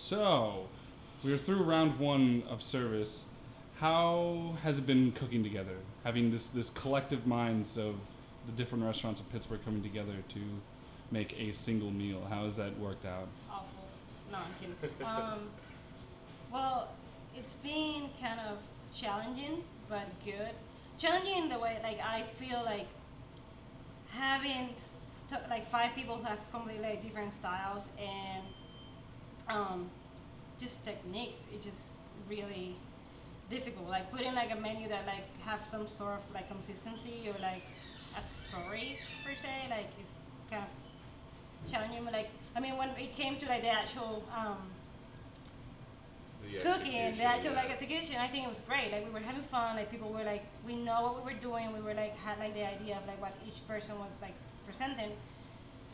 So, we're through round one of service. How has it been cooking together? Having this collective minds of the different restaurants of Pittsburgh coming together to make a single meal. How has that worked out? Awful. No, I'm kidding. Well, it's been kind of challenging, but good. Challenging in the way, like, I feel like having like five people who have completely like different styles and um, just techniques. It's just really difficult. Like putting like a menu that like have some sort of like consistency or like a story per se. Like it's kind of challenging. But like I mean, when it came to like the actual The cooking, the actual yeah. like execution, I think it was great. Like we were having fun. Like people were like, we know what we were doing. We were like had like the idea of like what each person was like presenting.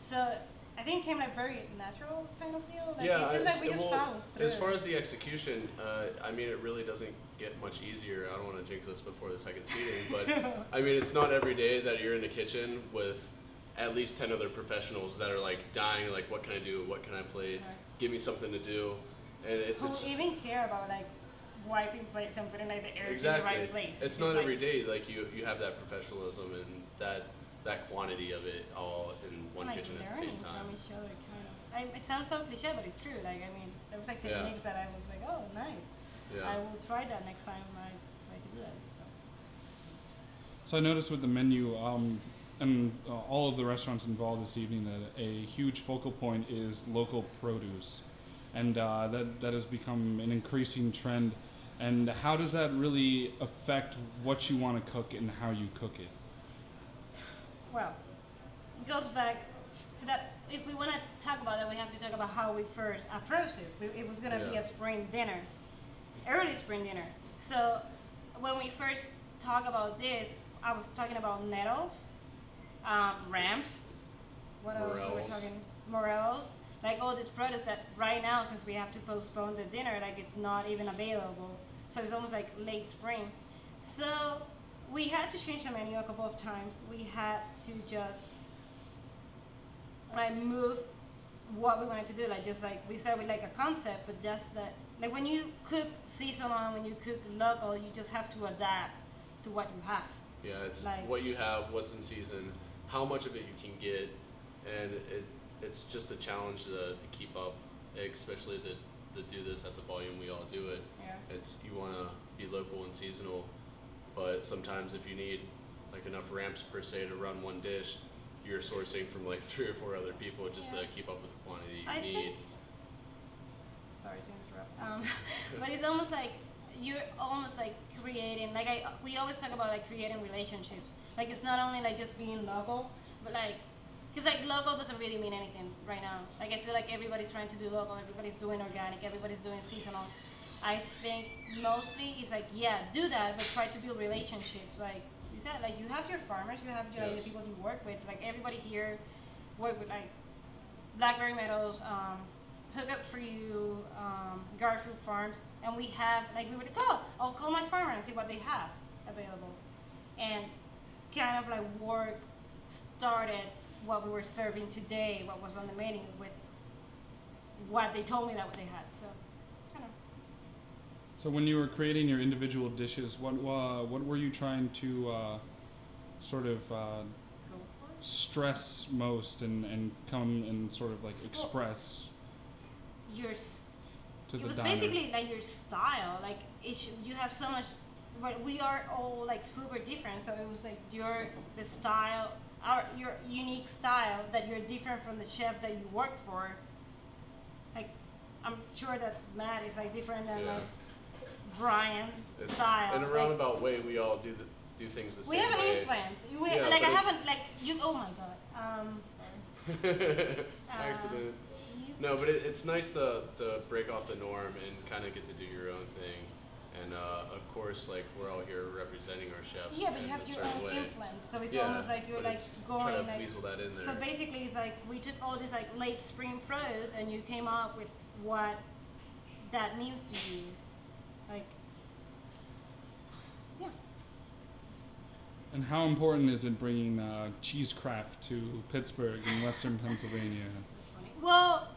So I think it came like very natural kind of feel. Like Yeah, it's just like we just followed through. as far as the execution, I mean, it really doesn't get much easier. I don't want to jinx us before the second seating, but I mean, it's not every day that you're in the kitchen with at least 10 other professionals that are like dying, like, what can I do? What can I plate? Right. Give me something to do. And it's even care about like wiping plates and putting like the air exactly. in the right place. It's not every day like you have that professionalism and that quantity of it all in one like kitchen at the same time. From each other, kind of. It sounds so cliche, but it's true. Like I mean, there was like Yeah. techniques that I was like, oh, nice. Yeah. I will try that next time I try to do that. So I noticed with the menu, and all of the restaurants involved this evening, that a huge focal point is local produce, and that has become an increasing trend. And how does that really affect what you want to cook and how you cook it? Well, it goes back to that. If we want to talk about that, we have to talk about how we first approached this. It was going to be a spring dinner, early spring dinner. So when we first talk about this, I was talking about nettles, rams. What else were we talking? Morels. Like all these products that right now, since we have to postpone the dinner, like it's not even available. So it's almost like late spring. So we had to change the menu a couple of times. We had to just like move what we wanted to do. Like just like we started with like a concept, but just that like when you cook seasonal, when you cook local, you just have to adapt to what you have. Yeah, it's like, what you have, what's in season, how much of it you can get, and it's just a challenge to keep up, especially to do this at the volume we all do it. Yeah. It's you want to be local and seasonal, but sometimes if you need like enough ramps per se to run one dish, you're sourcing from like 3 or 4 other people just to keep up with the quantity you need. Think, sorry to interrupt. But it's almost like you're almost like creating like we always talk about like creating relationships. Like it's not only like just being local, but like because like local doesn't really mean anything right now. Like I feel like everybody's trying to do local, everybody's doing organic, everybody's doing seasonal. I think mostly it's like do that, but try to build relationships. Like you said, like you have your farmers, you have your the people you work with. Like everybody here work with like Blackberry Meadows, Hook Up for You, Garfield Farms, and we have like we were like, oh, I'll call my farmer and see what they have available, and kind of like work started what we were serving today, what was on the menu with what they told me that what they had. So, I don't know. So when you were creating your individual dishes, what were you trying to sort of stress most and come and sort of like express to the it was diner? basically like your style. Like you have so much, but we are all like super different. So it was like the style, your unique style that you're different from the chef that you work for. Like I'm sure that Matt is like different than like Brian's style. In a roundabout way, we all do things the same way. We have an influence. Like I haven't like you. Oh my god. Sorry. Accident. No, but it's nice to break off the norm and kind of get to do your own thing. And of course, like we're all here representing our chefs. Yeah, but you have your own influence, so it's almost like you're like going try to like. weasel that in there. So basically, it's like we took all these like late spring produce, and you came up with what that means to you, like. Yeah. And how important is it bringing cheesecraft to Pittsburgh and Western Pennsylvania? Well,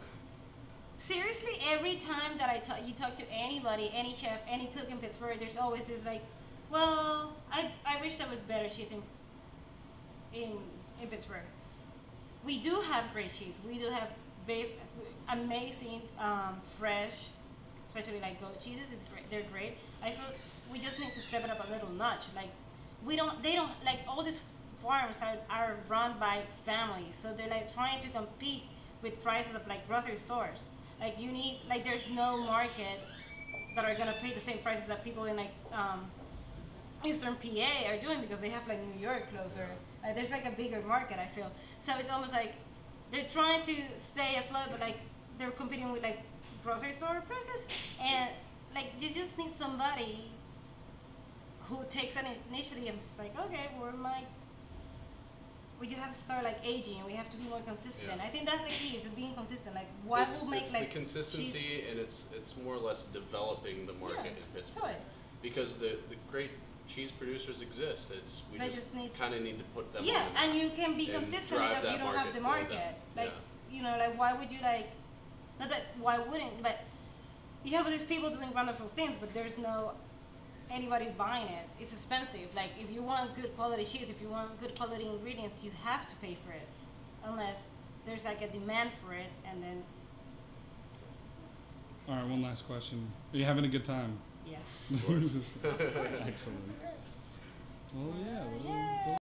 seriously, every time that you talk to anybody, any chef, any cook in Pittsburgh, there's always this like, well, I wish there was better cheese in in Pittsburgh. We do have great cheese. We do have very amazing, fresh, especially like goat cheeses. Is great. They're great. I feel we just need to step it up a little notch. Like they don't like all these farms are run by families, so they're like trying to compete with prices of like grocery stores. Like you need like there's no market that are gonna pay the same prices that people in like Eastern PA are doing because they have like New York closer. There's like a bigger market, I feel. So it's almost like they're trying to stay afloat, but like they're competing with like grocery store prices, and like you just need somebody who takes an initiative and it's like, okay, we just have to start like aging, and we have to be more consistent. Yeah. I think that's the key, is being consistent. Like what will make it's like the consistency, cheese. and it's more or less developing the market in Pittsburgh. Totally. Because the great cheese producers exist. We They just need kind of need to put them yeah, on the and map you can be and consistent drive because that you don't have the for them. market. Like Yeah. you know, like why would you like? Not that why wouldn't, but you have these people doing wonderful things, but there's no anybody buying it. It's expensive. Like if you want good quality cheese, if you want good quality ingredients, you have to pay for it, unless there's like a demand for it, and then All right, one last question. Are you having a good time? yes. Of course. Excellent. Well, yeah. Yay.